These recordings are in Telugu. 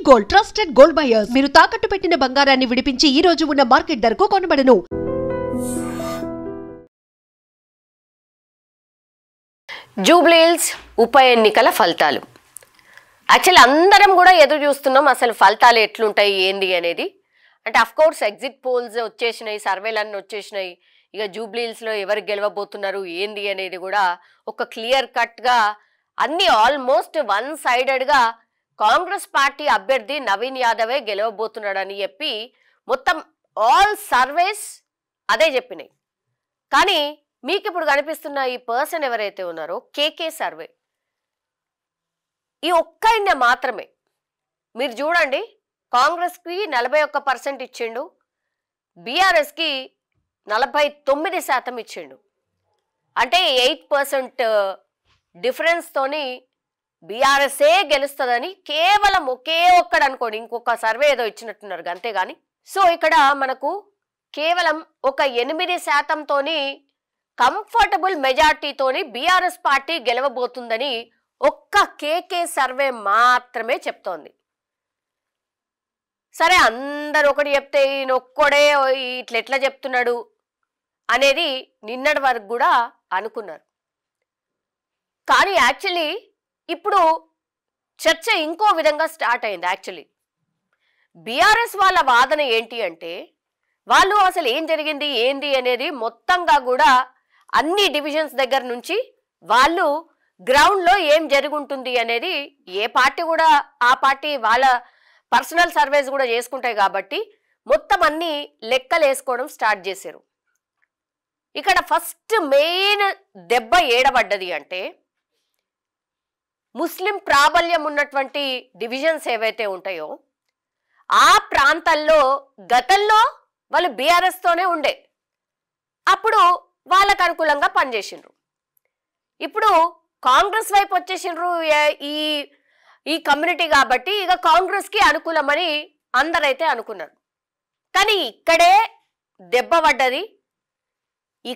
గోల్డ్ ట్రస్టెడ్ గోల్డ్ బయర్స్ మీరు తాకట్టు పెట్టిన బంగారాన్ని విడిపించి ఈ రోజు ఉన్న మార్కెట్ ధరకు కొనబడను. జూబ్లీ హిల్స్ ఉప ఎన్నికల ఫలితాలు యాక్చువల్లీ అందరం కూడా ఎదురు చూస్తున్నాం అసలు ఫలితాలు ఎట్లుంటాయి ఏంది అనేది. అంటే అఫ్ కోర్స్ ఎగ్జిట్ పోల్స్ వచ్చేసినాయి, సర్వేలన్నీ వచ్చేసినాయి. ఇక జూబ్లీ హిల్స్లో ఎవరు గెలవబోతున్నారు ఏంది అనేది కూడా ఒక క్లియర్ కట్గా అన్ని ఆల్మోస్ట్ వన్ సైడెడ్గా కాంగ్రెస్ పార్టీ అభ్యర్థి నవీన్ యాదవే గెలవబోతున్నాడని చెప్పి మొత్తం ఆల్ సర్వేస్ అదే చెప్పినాయి. కానీ మీకు ఇప్పుడు కనిపిస్తున్న ఈ పర్సన్ ఎవరైతే ఉన్నారో కేకే సర్వే ఈ ఒక్కైనా మాత్రమే మీరు చూడండి, కాంగ్రెస్కి 41% ఇచ్చిండు, బీఆర్ఎస్కి 49% ఇచ్చిండు. అంటే 8% డిఫరెన్స్తోని బీఆర్ఎస్ఏ గెలుస్తుందని కేవలం ఒకే ఒక్కడు అనుకోండి, ఇంకొక సర్వే ఏదో ఇచ్చినట్టున్నారు అంతేగాని. సో ఇక్కడ మనకు కేవలం ఒక 8%తోని కంఫర్టబుల్ మెజార్టీతోని బీఆర్ఎస్ పార్టీ గెలవబోతుందని ఒక్క కేకే సర్వే మాత్రమే చెప్తోంది. సరే అందరు ఒకటి చెప్తే ఈయన ఒక్కడే ఇట్లా చెప్తున్నాడు అనేది నిన్నటి వరకు కూడా అనుకున్నారు. కానీ యాక్చువల్లీ ఇప్పుడు చర్చ ఇంకో విధంగా స్టార్ట్ అయింది. యాక్చువల్లీ బీఆర్ఎస్ వాళ్ళ వాదన ఏంటి అంటే వాళ్ళు అసలు ఏం జరిగింది ఏంది అనేది మొత్తంగా కూడా అన్ని డివిజన్స్ దగ్గర నుంచి వాళ్ళు గ్రౌండ్లో ఏం జరుగుంటుంది అనేది ఏ పార్టీ కూడా ఆ పార్టీ వాళ్ళ పర్సనల్ సర్వేస్ కూడా చేసుకుంటాయి కాబట్టి మొత్తం అన్ని లెక్కలు వేసుకోవడం స్టార్ట్ చేశారు. ఇక్కడ ఫస్ట్ మెయిన్ దెబ్బ ఏడబడ్డది అంటే ముస్లిం ప్రాబల్యం ఉన్నటువంటి డివిజన్స్ ఏవైతే ఉంటాయో ఆ ప్రాంతాల్లో గతంలో వాళ్ళు బీఆర్ఎస్తోనే ఉండే, అప్పుడు వాళ్ళకు అనుకూలంగా పనిచేసిండ్రు. ఇప్పుడు కాంగ్రెస్ వైపు వచ్చేసిండ్రు ఈ కమ్యూనిటీ కాబట్టి ఇక కాంగ్రెస్కి అనుకూలమని అందరైతే అనుకున్నారు. కానీ ఇక్కడే దెబ్బ పడ్డది,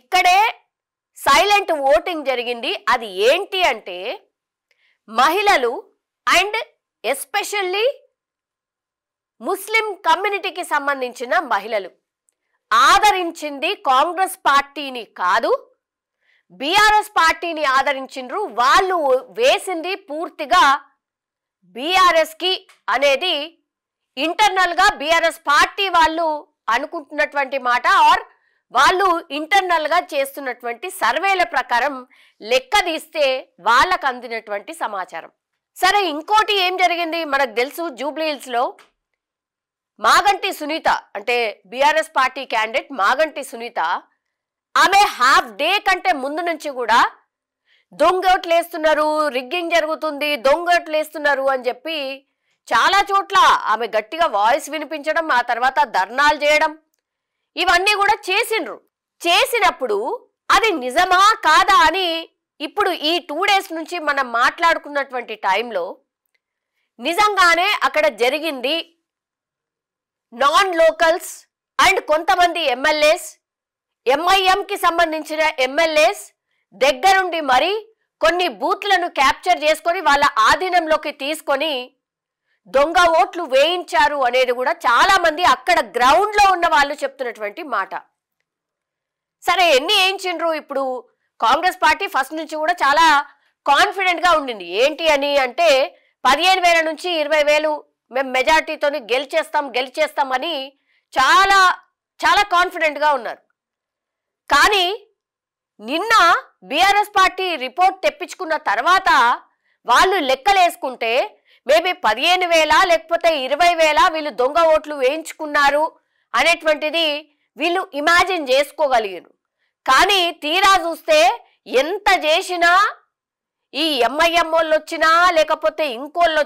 ఇక్కడే సైలెంట్ ఓటింగ్ జరిగింది. అది ఏంటి అంటే మహిళలు అండ్ ఎస్పెషల్లీ ముస్లిం కమ్యూనిటీకి సంబంధించిన మహిళలు ఆదరించింది కాంగ్రెస్ పార్టీని కాదు, బీఆర్ఎస్ పార్టీని ఆదరించిండ్రు. వాళ్ళు వేసింది పూర్తిగా బీఆర్ఎస్కి అనేది ఇంటర్నల్గా బీఆర్ఎస్ పార్టీ వాళ్ళు అనుకుంటున్నటువంటి మాట ఆర్ వాళ్ళు ఇంటర్నల్గా చేస్తున్నటువంటి సర్వేల ప్రకారం లెక్క తీస్తే వాళ్ళకు అందినటువంటి సమాచారం. సరే ఇంకోటి ఏం జరిగింది మనకు తెలుసు, జూబ్లీ హిల్స్లో మాగంటి సునీత అంటే BRS party candidate Maganti Sunitha ఆమె హాఫ్ డే కంటే ముందు నుంచి కూడా దొంగోట్లు వేస్తున్నారు, రిగ్గింగ్ జరుగుతుంది, దొంగోట్లు వేస్తున్నారు అని చెప్పి చాలా చోట్ల ఆమె గట్టిగా వాయిస్ వినిపించడం, ఆ తర్వాత ధర్నాలు చేయడం ఇవన్నీ కూడా చేసిండ్రు. చేసినప్పుడు అది నిజమా కాదా అని ఇప్పుడు ఈ 2 days నుంచి మనం మాట్లాడుకున్నటువంటి టైంలో నిజంగానే అక్కడ జరిగింది. నాన్ లోకల్స్ అండ్ కొంతమంది ఎమ్మెల్యేస్, ఎంఐఎంకి సంబంధించిన ఎమ్మెల్యేస్ దగ్గరుండి మరి కొన్ని బూత్లను క్యాప్చర్ చేసుకొని వాళ్ళ ఆధీనంలోకి తీసుకొని దొంగ ఓట్లు వేయించారు అనేది కూడా చాలా మంది అక్కడ గ్రౌండ్లో ఉన్న వాళ్ళు చెప్తున్నటువంటి మాట. సరే ఎన్ని వేయించిండ్రు? ఇప్పుడు కాంగ్రెస్ పార్టీ ఫస్ట్ నుంచి కూడా చాలా కాన్ఫిడెంట్గా ఉండింది. ఏంటి అని అంటే 15,000 నుంచి 20,000 మేము మెజార్టీతో గెలిచేస్తామని చాలా చాలా కాన్ఫిడెంట్గా ఉన్నారు. కానీ నిన్న బీఆర్ఎస్ పార్టీ రిపోర్ట్ తెప్పించుకున్న తర్వాత వాళ్ళు లెక్కలేసుకుంటే మేబీ 15,000 లేకపోతే 20,000 వీళ్ళు దొంగ ఓట్లు వేయించుకున్నారు అనేటువంటిది వీళ్ళు ఇమాజిన్ చేసుకోగలిగారు. కానీ తీరా చూస్తే ఎంత చేసినా ఈ ఎంఐఎం వాళ్ళు వచ్చినా లేకపోతే ఇంకోళ్ళు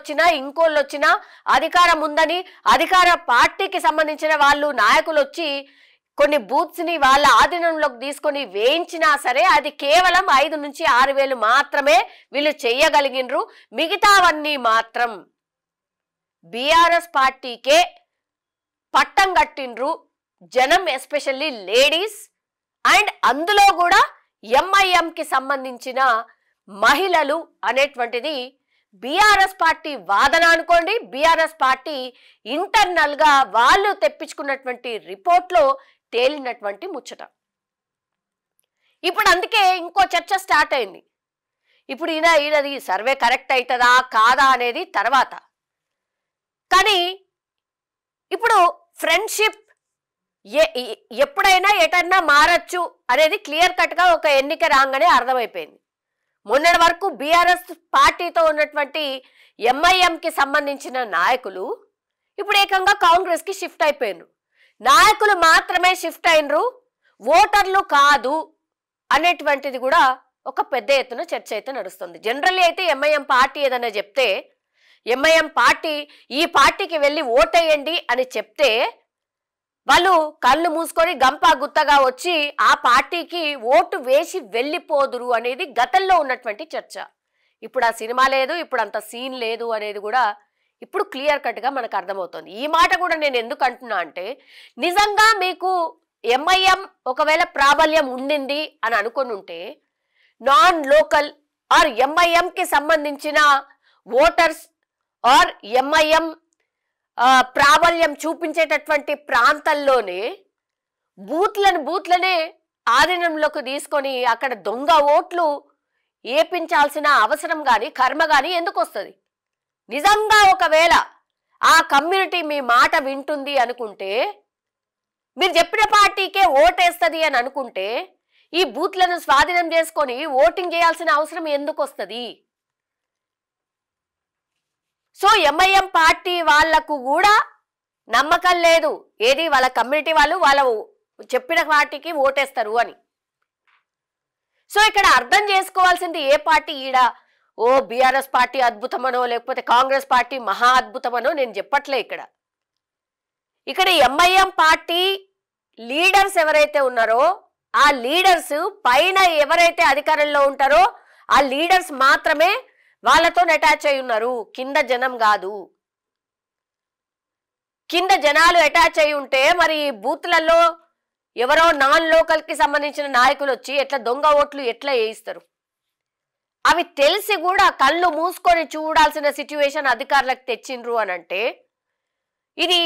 వచ్చినా అధికారం ఉందని అధికార పార్టీకి సంబంధించిన వాళ్ళు నాయకులు వచ్చి కొన్ని బూత్స్ని వాళ్ళ ఆధీనంలోకి తీసుకొని వేయించినా సరే అది కేవలం 5 నుంచి 6,000 మాత్రమే వీళ్ళు చెయ్యగలిగినరు. మిగతావన్నీ మాత్రం బీఆర్ఎస్ పార్టీకే పట్టం కట్టిండ్రు జనం, ఎస్పెషల్లీ లేడీస్ అండ్ అందులో కూడా ఎంఐఎంకి సంబంధించిన మహిళలు అనేటువంటిది బీఆర్ఎస్ పార్టీ వాదన అనుకోండి, బీఆర్ఎస్ పార్టీ ఇంటర్నల్ గా వాళ్ళు తెప్పించుకున్నటువంటి రిపోర్ట్లో తేలినటువంటి ముచ్చట. ఇప్పుడు అందుకే ఇంకో చర్చ స్టార్ట్ అయింది. ఇప్పుడు ఈయనది సర్వే కరెక్ట్ అవుతుందా కాదా అనేది తర్వాత, కానీ ఇప్పుడు ఫ్రెండ్షిప్ ఎప్పుడైనా ఎటన్నా మారచ్చు అనేది క్లియర్ కట్ గా ఒక ఎన్నిక రాగానే అర్థమైపోయింది. మొన్నటి వరకు బీఆర్ఎస్ పార్టీతో ఉన్నటువంటి ఎంఐఎంకి సంబంధించిన నాయకులు ఇప్పుడు ఏకంగా కాంగ్రెస్ కి షిఫ్ట్ అయిపోయినరు. నాయకులు మాత్రమే షిఫ్ట్ అయినరు, ఓటర్లు కాదు అనేటువంటిది కూడా ఒక పెద్ద ఎత్తున చర్చ అయితే నడుస్తుంది. జనరల్లీ అయితే ఎంఐఎం పార్టీ ఏదైనా చెప్తే, ఎంఐఎం పార్టీ ఈ పార్టీకి వెళ్ళి ఓటేయండి అని చెప్తే వాళ్ళు కళ్ళు మూసుకొని గంపా గుత్తగా వచ్చి ఆ పార్టీకి ఓటు వేసి వెళ్ళిపోదురు అనేది గతంలో ఉన్నటువంటి చర్చ. ఇప్పుడు ఆ సినిమా లేదు, ఇప్పుడు అంత సీన్ లేదు అనేది కూడా ఇప్పుడు క్లియర్ కట్ గా మనకు అర్థమవుతుంది. ఈ మాట కూడా నేను ఎందుకు అంటున్నా అంటే, నిజంగా మీకు ఎంఐఎం ఒకవేళ ప్రాబల్యం ఉండింది అని అనుకుని ఉంటే నాన్ లోకల్ ఆర్ ఎంఐఎం కి సంబంధించిన ఓటర్స్ ఆర్ ఎంఐఎం ప్రాబల్యం చూపించేటటువంటి ప్రాంతాల్లోనే బూత్లనే ఆధీనంలోకి తీసుకొని అక్కడ దొంగ ఓట్లు ఏపించాల్సిన అవసరం కానీ కర్మ కానీ ఎందుకు వస్తుంది? నిజంగా ఒకవేళ ఆ కమ్యూనిటీ మీ మాట వింటుంది అనుకుంటే, మీరు చెప్పిన పార్టీకే ఓటేస్తుంది అని అనుకుంటే, ఈ బూత్లను స్వాధీనం చేసుకొని ఓటింగ్ చేయాల్సిన అవసరం ఎందుకు వస్తుంది? సో ఎంఐఎం పార్టీ వాళ్లకు కూడా నమ్మకం లేదు, ఏది వాళ్ళ కమ్యూనిటీ వాళ్ళు వాళ్ళ చెప్పిన పార్టీకి ఓటేస్తారు అని. సో ఇక్కడ అర్థం చేసుకోవాల్సింది ఏ పార్టీ ఈడ ఓ బీఆర్ఎస్ పార్టీ అద్భుతమనో లేకపోతే కాంగ్రెస్ పార్టీ మహా అద్భుతమనో నేను చెప్పట్లే. ఇక్కడ ఎంఐఎం పార్టీ లీడర్స్ ఎవరైతే ఉన్నారో ఆ లీడర్స్ పైన ఎవరైతే అధికారంలో ఉంటారో ఆ లీడర్స్ మాత్రమే వాళ్ళతో అటాచ్ అయి ఉన్నారు, కింద జనం కాదు. కింద జనాలు అటాచ్ అయి ఉంటే మరి బూత్లలో ఎవరో నాన్ లోకల్ కి సంబంధించిన నాయకులు వచ్చి ఎట్లా దొంగ ఓట్లు ఎట్లా వేయిస్తారు? అవి తెలిసి కూడా కళ్ళు మూసుకొని చూడాల్సిన సిచ్యువేషన్ అధికారులకు తెచ్చిండ్రు అని అంటే ఇది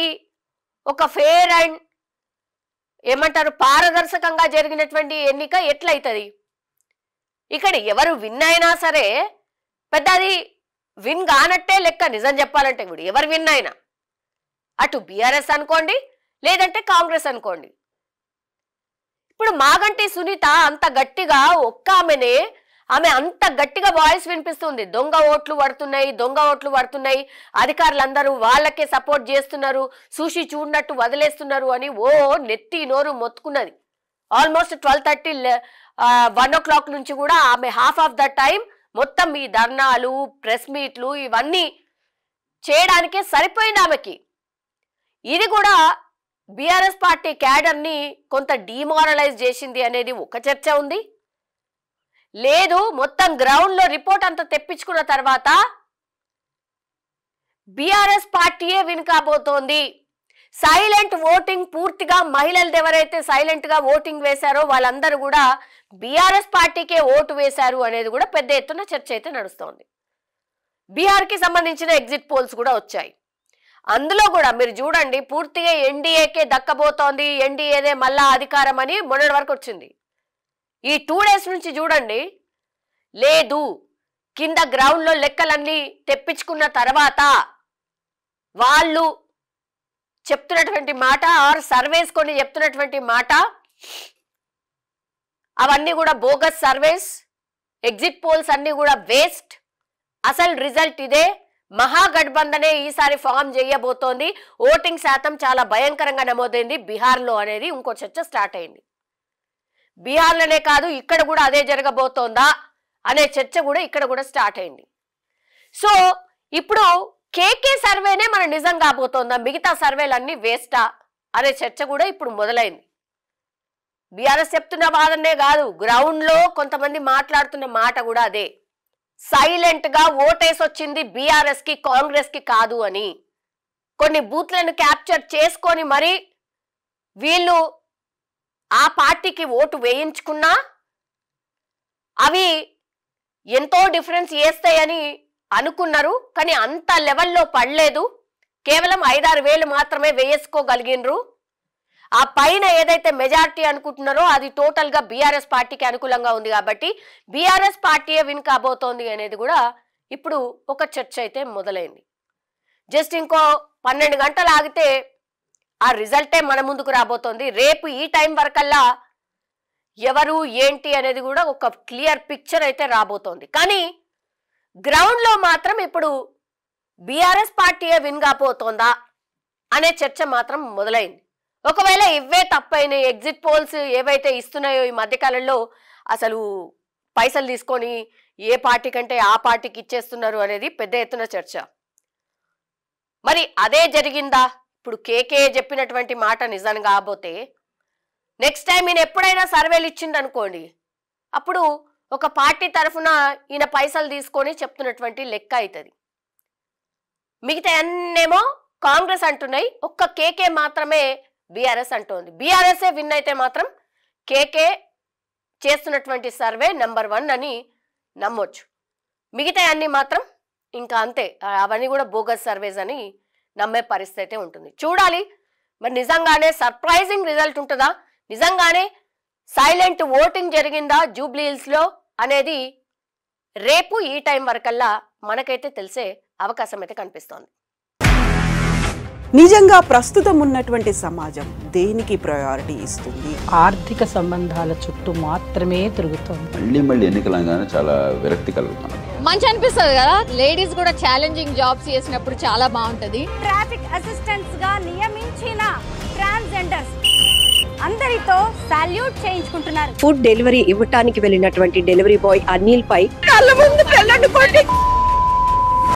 ఒక ఫేర్ అండ్ ఏమంటారు పారదర్శకంగా జరిగినటువంటి ఎన్నిక ఎట్లయితుంది? ఇక్కడ ఎవరు విన్ అయినా సరే పెద్ద అది విన్ కానట్టే లెక్క. నిజం చెప్పాలంటే ఇప్పుడు ఎవరు విన్ అయినా, అటు బీఆర్ఎస్ అనుకోండి లేదంటే కాంగ్రెస్ అనుకోండి. ఇప్పుడు మాగంటి సునీత అంత గట్టిగా ఆమె అంత గట్టిగా వాయిస్ వినిపిస్తుంది, దొంగ ఓట్లు పడుతున్నాయి, అధికారులందరూ వాళ్ళకే సపోర్ట్ చేస్తున్నారు, చూసి చూడనట్టు వదిలేస్తున్నారు అని ఓ నెత్తి నోరు మొత్తుకున్నది. ఆల్మోస్ట్ 12:30 1 o'clock నుంచి కూడా ఆమె హాఫ్ ఆఫ్ ద టైం మొత్తం ఈ ధర్నాలు ప్రెస్ మీట్లు ఇవన్నీ చేయడానికే సరిపోయింది ఆమెకి. ఇది కూడా బీఆర్ఎస్ పార్టీ క్యాడర్ ని కొంత డిమారలైజ్ చేసింది అనేది ఒక చర్చ ఉంది. లేదు మొత్తం గ్రౌండ్ లో రిపోర్ట్ అంతా తెప్పించుకున్న తర్వాత బీఆర్ఎస్ పార్టీయే విన్ కాబోతోంది. సైలెంట్ ఓటింగ్ పూర్తిగా మహిళలు ఎవరైతే సైలెంట్ గా ఓటింగ్ వేశారో వాళ్ళందరూ కూడా బీఆర్ఎస్ పార్టీకే ఓటు వేశారు అనేది కూడా పెద్ద ఎత్తున చర్చ అయితే నడుస్తోంది. బీహార్ కి సంబంధించిన ఎగ్జిట్ పోల్స్ కూడా వచ్చాయి. అందులో కూడా మీరు చూడండి పూర్తిగా ఎన్డీఏకే దక్కబోతోంది, ఎన్డీఏదే మళ్ళా అధికారం అని మొన్నటి వరకు వచ్చింది. ఈ 2 days నుంచి చూడండి, లేదు కింద గ్రౌండ్ లో లెక్కలన్నీ తెప్పించుకున్న తర్వాత వాళ్ళు చెప్తున్నటువంటి మాట ఆర్ సర్వేస్ కొన్ని చెప్తున్నటువంటి మాట అవన్నీ కూడా బోగస్ సర్వేస్, ఎగ్జిట్ పోల్స్ అన్ని కూడా వేస్ట్. అసలు రిజల్ట్ ఇదే, మహాగఠబంధనే ఈసారి ఫామ్ చేయబోతోంది, ఓటింగ్ శాతం చాలా భయంకరంగా నమోదైంది బీహార్లో అనేది ఇంకో చర్చ స్టార్ట్ అయింది. బీహార్లోనే కాదు ఇక్కడ కూడా అదే జరగబోతోందా అనే చర్చ కూడా ఇక్కడ కూడా స్టార్ట్ అయింది. సో ఇప్పుడు కేకే సర్వేనే మన నిజం కాబోతోందా, మిగతా సర్వేలన్నీ వేస్టా అనే చర్చ కూడా ఇప్పుడు మొదలైంది. బీఆర్ఎస్ చెప్తున్న వాదనే కాదు, గ్రౌండ్ లో కొంతమంది మాట్లాడుతున్న మాట కూడా అదే. సైలెంట్ గా ఓటేసి వచ్చింది బీఆర్ఎస్ కి కాంగ్రెస్ కి కాదు అని. కొన్ని బూత్లను క్యాప్చర్ చేసుకొని మరి వీళ్ళు ఆ పార్టీకి ఓటు వేయించుకున్నా అవి ఎంతో డిఫరెన్స్ చేస్తాయని అనుకున్నారు, కానీ అంత లెవెల్లో పడలేదు. కేవలం 5-6 వేలు మాత్రమే వేసుకోగలిగినరు. ఆ పైన ఏదైతే మెజారిటీ అనుకుంటున్నారో అది టోటల్ గా బీఆర్ఎస్ పార్టీకి అనుకూలంగా ఉంది కాబట్టి బీఆర్ఎస్ పార్టీయే విన్ కాబోతోంది అనేది కూడా ఇప్పుడు ఒక చర్చ అయితే మొదలైంది. జస్ట్ ఇంకో 12 గంటలు ఆగితే ఆ రిజల్టే మన ముందుకు రాబోతోంది. రేపు ఈ టైం వరకల్లా ఎవరు ఏంటి అనేది కూడా ఒక క్లియర్ పిక్చర్ అయితే రాబోతోంది. కానీ గ్రౌండ్ లో మాత్రం ఇప్పుడు బీఆర్ఎస్ పార్టీయే విన్ కాబోతోందా అనే చర్చ మాత్రం మొదలైంది. ఒకవేళ ఇవే తప్పైన ఎగ్జిట్ పోల్స్ ఏవైతే ఇస్తున్నాయో ఈ మధ్యకాలంలో అసలు పైసలు తీసుకొని ఏ పార్టీ కంటే ఆ పార్టీకి ఇచ్చేస్తున్నారు అనేది పెద్ద ఎత్తున చర్చ. మరి అదే జరిగిందా? ఇప్పుడు కేకే చెప్పినటువంటి మాట నిజం కాబోతే నెక్స్ట్ టైం ఈయన ఎప్పుడైనా సర్వేలు ఇచ్చిందనుకోండి, అప్పుడు ఒక పార్టీ తరఫున ఈయన పైసలు తీసుకొని చెప్తున్నటువంటి లెక్క అవుతుంది. మిగతా అన్నేమో కాంగ్రెస్ అంటున్నాయి, ఒక్క కేకే మాత్రమే బీఆర్ఎస్ అంటోంది. బీఆర్ఎస్ఏ విన్ అయితే మాత్రం కేకే చేస్తున్నటువంటి సర్వే నెంబర్ 1 అని నమ్మొచ్చు. మిగతా అన్ని మాత్రం ఇంకా అంతే, అవన్నీ కూడా బోగస్ సర్వేస్ అని నమ్మే పరిస్థితి ఉంటుంది. చూడాలి మరి నిజంగానే సర్ప్రైజింగ్ రిజల్ట్ ఉంటుందా, నిజంగానే సైలెంట్ ఓటింగ్ జరిగిందా జూబ్లీ హిల్స్ లో అనేది రేపు ఈ టైం వరకల్లా మనకైతే తెలిసే అవకాశం అయితే కనిపిస్తోంది. నిజంగా ప్రస్తుతం ఉన్నటువంటి సమాజం దేనికి ప్రయారిటీ ఇస్తుంది? ఆర్థిక సంబంధాల చుట్టూ మాత్రమే తిరుగుతుంది. మళ్ళీ ఎన్నికలంగానే చాలా విరక్తి కలుగుతాను. మంచి అనిపిస్తుంది కదా, లేడీస్ కూడా ఛాలెంజింగ్ జాబ్స్ చేసినప్పుడు చాలా బాగుంటది. ట్రాఫిక్ అసిస్టెంట్స్ గా నియమించిన ట్రాన్స్జెండర్స్ అందరితో సాల్యూట్ చేయించుకుంటున్నారు. ఫుడ్ డెలివరీ ఇవ్వటానికి వెళ్ళినటువంటి డెలివరీ బాయ్ అనిల్ పై కళ్ళ ముందు